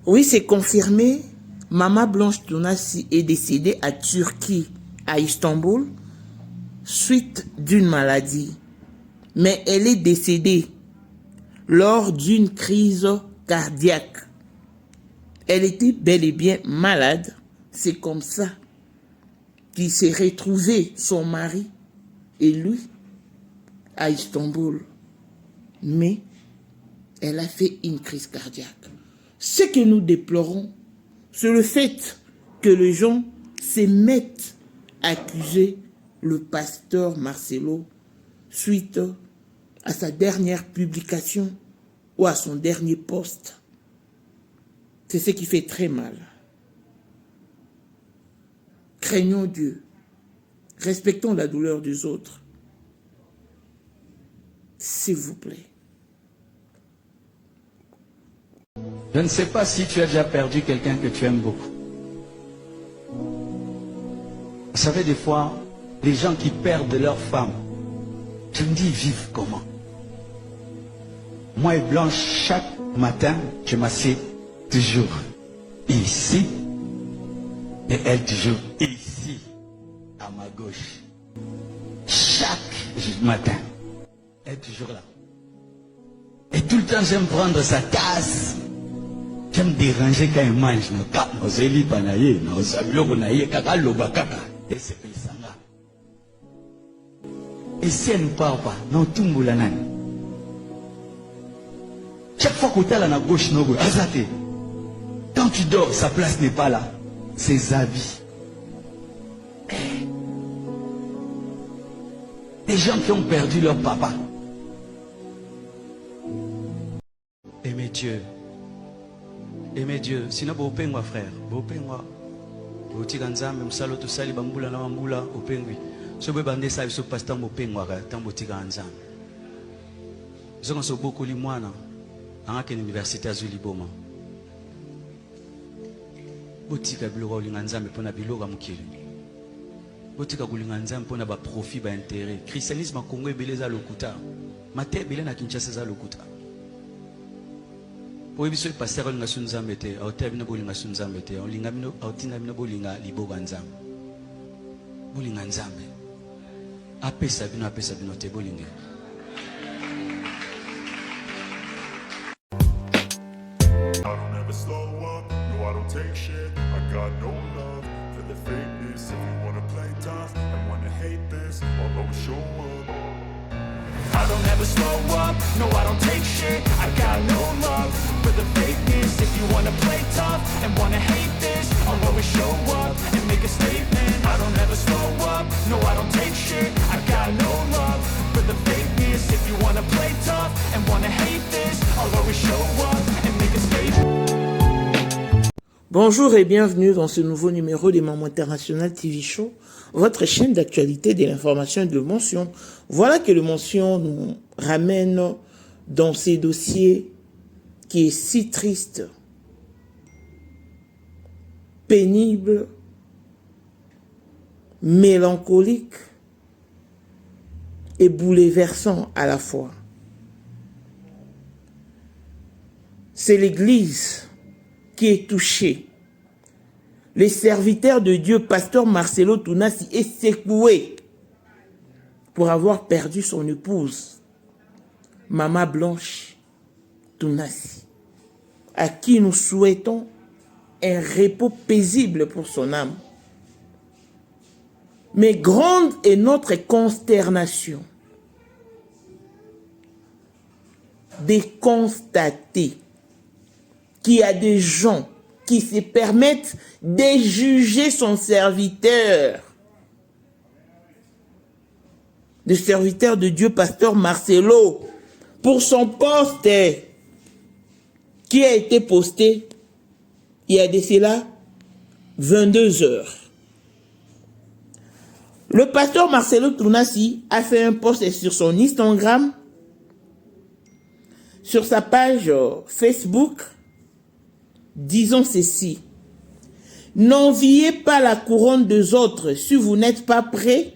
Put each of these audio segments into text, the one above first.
Oui, c'est confirmé. Maman Blanche Tounassi est décédée à Turquie, à Istanbul, suite d'une maladie. Mais elle est décédée lors d'une crise cardiaque. Elle était bel et bien malade. C'est comme ça qu'il s'est retrouvé, son mari et lui, à Istanbul. Mais elle a fait une crise cardiaque. Ce que nous déplorons, c'est le fait que les gens se mettent à accuser le pasteur Marcelo suite à sa dernière publication ou à son dernier post. C'est ce qui fait très mal. Craignons Dieu. Respectons la douleur des autres. S'il vous plaît. Je ne sais pas si tu as déjà perdu quelqu'un que tu aimes beaucoup. Vous savez, des fois, les gens qui perdent leur femme, je me dis, ils vivent comment? Moi et Blanche, chaque matin, je m'assieds toujours ici, et elle toujours ici, à ma gauche. Chaque matin, elle est toujours là. Et tout le temps, j'aime prendre sa tasse. J'aime déranger quand il mange. Et si elle ne part pas, non, tout le monde. Chaque fois que tu es à la gauche, quand tu dors, sa place n'est pas là. Ses habits. Des gens qui ont perdu leur papa. Aimez Dieu. Aimez Dieu. Sinon, vous pouvez moi frère. Vous pouvez moi. Vous pouvez même salo to sali bambula na bambula au pengui. Si vous bandez ça, vous pasteur mo pengwa tant vous pouvez ganzam. Ils ont beaucoup li mwana. À l'université à Zuliboma. Botika biloko linganzambe pona biloko mukili. Botika kulinganzambe pona ba profit ba intérêt. Christianisme à Congo ebeleza lokuta. Mate belé na Kinshasa za lokuta. Po ebiso pasteur linga sunzambe te, auteur bino bolinga sunzambe te, olinga bino autinga bino bolinga liboka nzambe. Bolinga nzambe. Apesa bino te bolinga. Slow up, no I don't take shit. I got no love for the fakeness. If you wanna play tough and wanna hate this, I'll always show up. I don't ever slow up, no I don't take shit. I got no love for the fakeness. If you wanna play tough and wanna hate this, I'll always show up and make a statement. I don't ever slow up, no I don't take shit. I got no love for the fakeness. If you wanna play tough and wanna hate this, I'll always show up and make a statement. Bonjour et bienvenue dans ce nouveau numéro des Mamans International TV Show, votre chaîne d'actualité de l'information et de mention. Voilà que le mention nous ramène dans ces dossiers qui est si triste, pénible, mélancolique et bouleversant à la fois. C'est l'Église qui est touché. Le serviteur de Dieu, pasteur Marcelo Tounassi, est secoué pour avoir perdu son épouse, Maman Blanche Tounassi, à qui nous souhaitons un repos paisible pour son âme. Mais grande est notre consternation de constater qu'il y a des gens qui se permettent de juger son serviteur. Le serviteur de Dieu, pasteur Marcelo, pour son poste qui a été posté il y a de cela 22 heures. Le pasteur Marcelo Tounassi a fait un post sur son Instagram, sur sa page Facebook, disons ceci: n'enviez pas la couronne des autres si vous n'êtes pas prêts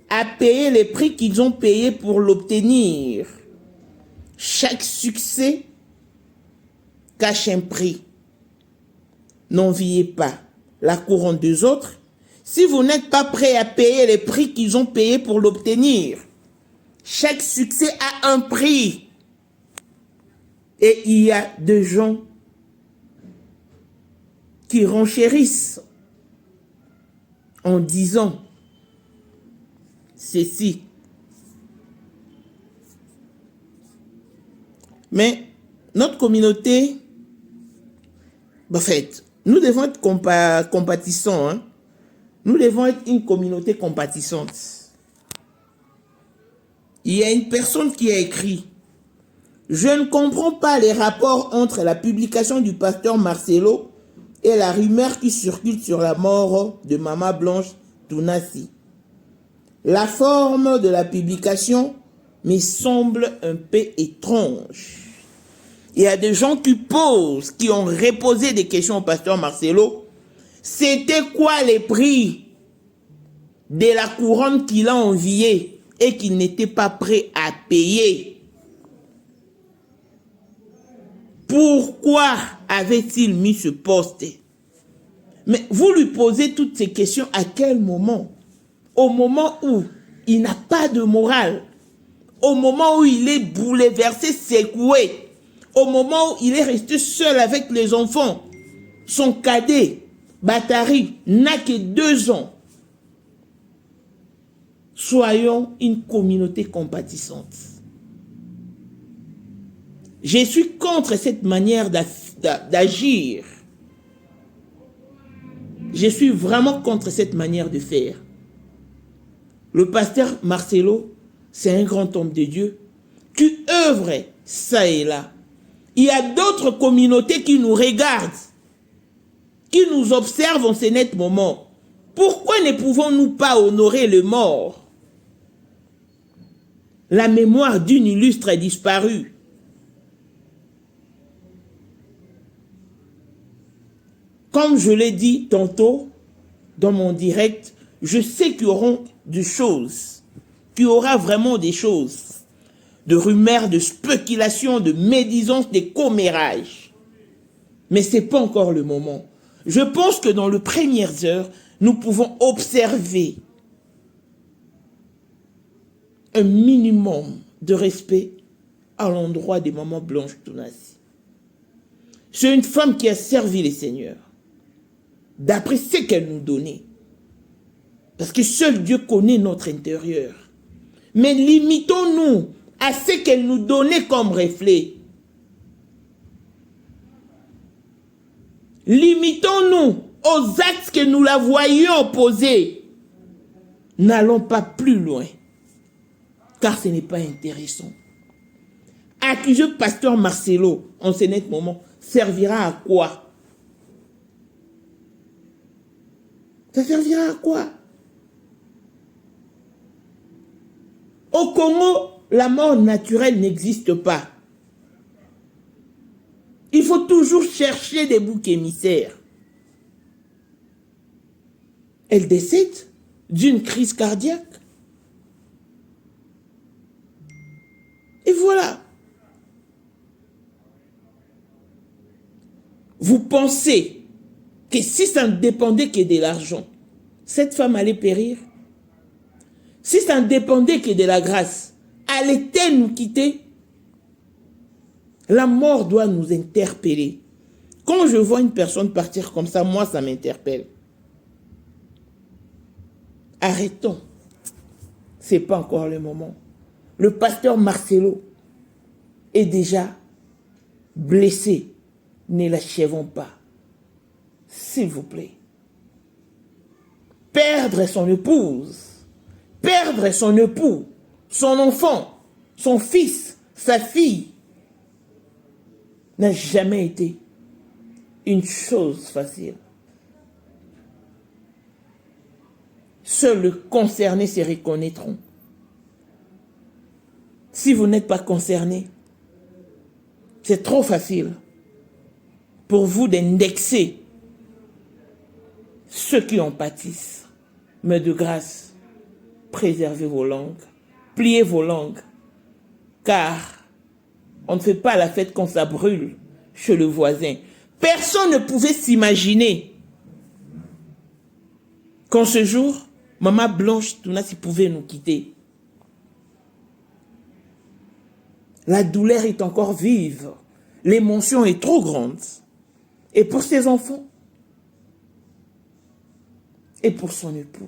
à payer les prix qu'ils ont payés pour l'obtenir. Chaque succès cache un prix. n'enviez pas la couronne des autres si vous n'êtes pas prêt à payer les prix qu'ils ont payés pour l'obtenir. Chaque succès a un prix. Et il y a des gens qui renchérissent en disant ceci. Mais notre communauté, en fait, nous devons être compatissants. Hein? Nous devons être une communauté compatissante. Il y a une personne qui a écrit: je ne comprends pas les rapports entre la publication du pasteur Marcelo et la rumeur qui circule sur la mort de Maman Blanche Tounassi. La forme de la publication me semble un peu étrange. Il y a des gens qui ont reposé des questions au pasteur Marcelo. C'était quoi les prix de la couronne qu'il a enviée et qu'il n'était pas prêt à payer? Pourquoi avait-il mis ce poste? Mais vous lui posez toutes ces questions à quel moment? Au moment où il n'a pas de morale, au moment où il est bouleversé, secoué, au moment où il est resté seul avec les enfants. Son cadet, Batari, n'a que 2 ans. Soyons une communauté compatissante. Je suis contre cette manière d'agir. Je suis vraiment contre cette manière de faire. Le pasteur Marcelo, c'est un grand homme de Dieu qui œuvre ça et là. Il y a d'autres communautés qui nous regardent, qui nous observent en ce net moment. Pourquoi ne pouvons-nous pas honorer le mort? La mémoire d'une illustre a disparu. Comme je l'ai dit tantôt dans mon direct, je sais qu'il y aura des choses, qu'il y aura vraiment des choses, de rumeurs, de spéculations, de médisances, de commérages. Mais ce n'est pas encore le moment. Je pense que dans les premières heures, nous pouvons observer un minimum de respect à l'endroit des Maman Blanche Tounassi. C'est une femme qui a servi les seigneurs, d'après ce qu'elle nous donnait. Parce que seul Dieu connaît notre intérieur. Mais limitons-nous à ce qu'elle nous donnait comme reflet. Limitons-nous aux actes que nous la voyions poser. N'allons pas plus loin, car ce n'est pas intéressant. Accuser pasteur Marcelo en ce net moment servira à quoi? Ça servira à quoi? Au Congo, la mort naturelle n'existe pas. Il faut toujours chercher des boucs émissaires. Elle décède d'une crise cardiaque. Et voilà. Vous pensez que si ça ne dépendait que de l'argent, cette femme allait périr? Si ça ne dépendait que de la grâce, allait-elle nous quitter? La mort doit nous interpeller. Quand je vois une personne partir comme ça, moi, ça m'interpelle. Arrêtons. Ce n'est pas encore le moment. Le pasteur Marcelo est déjà blessé. Ne l'achevons pas. S'il vous plaît. Perdre son épouse, perdre son époux, son enfant, son fils, sa fille, n'a jamais été une chose facile. Seuls les concernés se reconnaîtront. Si vous n'êtes pas concerné, c'est trop facile pour vous d'indexer ceux qui en pâtissent. Mais de grâce, préservez vos langues, pliez vos langues, car on ne fait pas la fête quand ça brûle chez le voisin. Personne ne pouvait s'imaginer qu'en ce jour, Maman Blanche Tounassi pouvait nous quitter. La douleur est encore vive. L'émotion est trop grande. Et pour ses enfants, et pour son époux,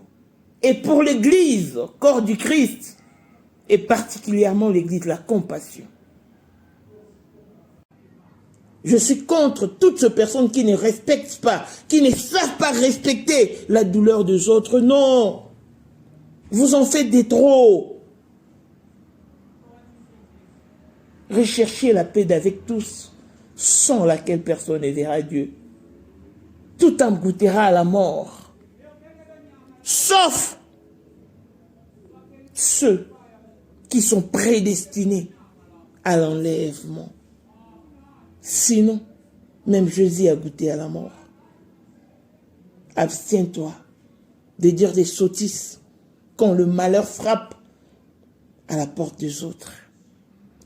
et pour l'Église, corps du Christ, et particulièrement l'Église de la compassion. Je suis contre toutes ces personnes qui ne respectent pas, qui ne savent pas respecter la douleur des autres. Non, vous en faites des trop. Recherchez la paix d'avec tous, sans laquelle personne ne verra Dieu. Tout en goûtera à la mort, sauf ceux qui sont prédestinés à l'enlèvement. Sinon, même Jésus a goûté à la mort. Abstiens-toi de dire des sottises quand le malheur frappe à la porte des autres.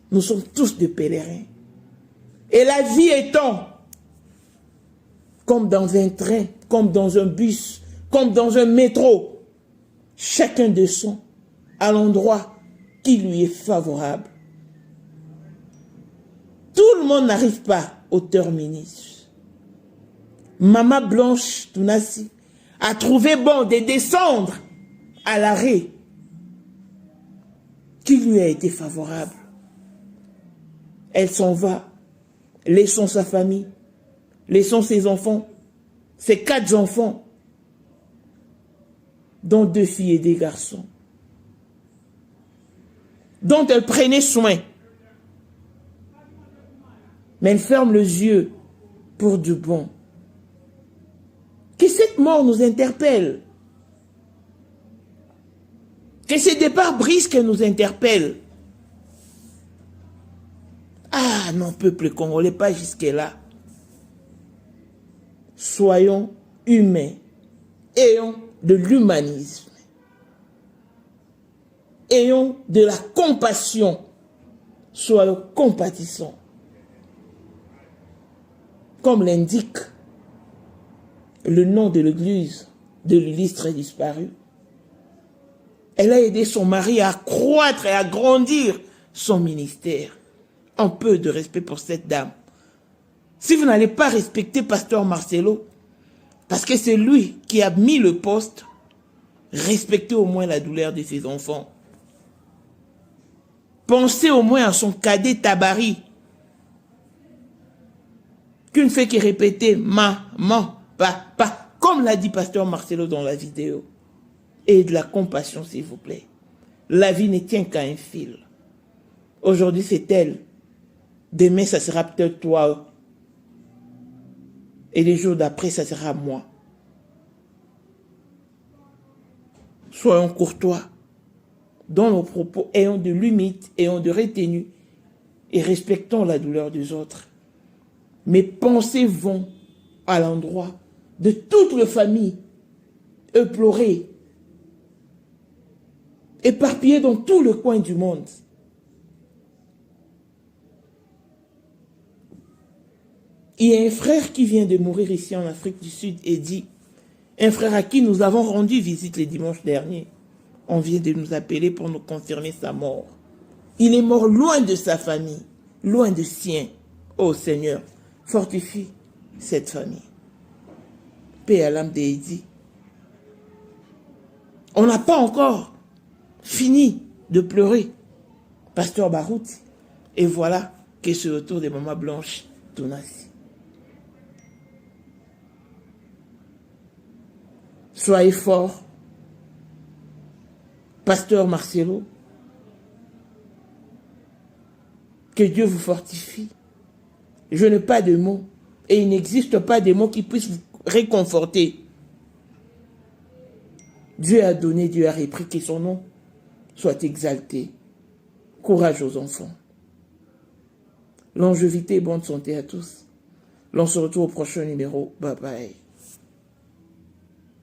Nous sommes tous des pèlerins. Et la vie étant comme dans un train, comme dans un bus, comme dans un métro, chacun descend à l'endroit qui lui est favorable. Tout le monde n'arrive pas au terminus. Maman Blanche Tounassi a trouvé bon de descendre à l'arrêt qui lui a été favorable. Elle s'en va, laissant sa famille, laissant ses enfants, ses 4 enfants, dont 2 filles et des garçons, dont elle prenait soin. Mais elle ferme les yeux pour du bon. Que cette mort nous interpelle. Que ces départs brusques nous interpellent. Ah non, peuple congolais, pas jusque-là. Soyons humains. Ayons de l'humanisme. Ayons de la compassion. Soyons compatissants. Comme l'indique le nom de l'église de l'illustre disparu. Elle a aidé son mari à croître et à grandir son ministère. Un peu de respect pour cette dame. Si vous n'allez pas respecter Pasteur Marcelo, parce que c'est lui qui a mis le poste, respectez au moins la douleur de ses enfants. Pensez au moins à son cadet Tabari, qui ne fait que répéter maman, papa, comme l'a dit Pasteur Marcelo dans la vidéo. Et de la compassion, s'il vous plaît. La vie ne tient qu'à un fil. Aujourd'hui, c'est elle. Demain, ça sera peut-être toi. Et les jours d'après, ça sera moi. Soyons courtois. Dans nos propos, ayons de limite, ayons de retenue et respectons la douleur des autres. Mes pensées vont à l'endroit de toute la famille éplorée, éparpillée dans tout le coin du monde. Il y a un frère qui vient de mourir ici en Afrique du Sud et dit, un frère à qui nous avons rendu visite le dimanche dernier, on vient de nous appeler pour nous confirmer sa mort. Il est mort loin de sa famille, loin de sien. Oh Seigneur, fortifie cette famille. Paix à l'âme d'Eddie. On n'a pas encore fini de pleurer Pasteur Barouti. Et voilà que c'est le tour de Maman Blanche Tounassi. Soyez forts. Pasteur Marcelo. Que Dieu vous fortifie. Je n'ai pas de mots. Et il n'existe pas de mots qui puissent vous réconforter. Dieu a donné, Dieu a repris, que son nom soit exalté. Courage aux enfants. Longévité et bonne santé à tous. L'on se retrouve au prochain numéro. Bye bye.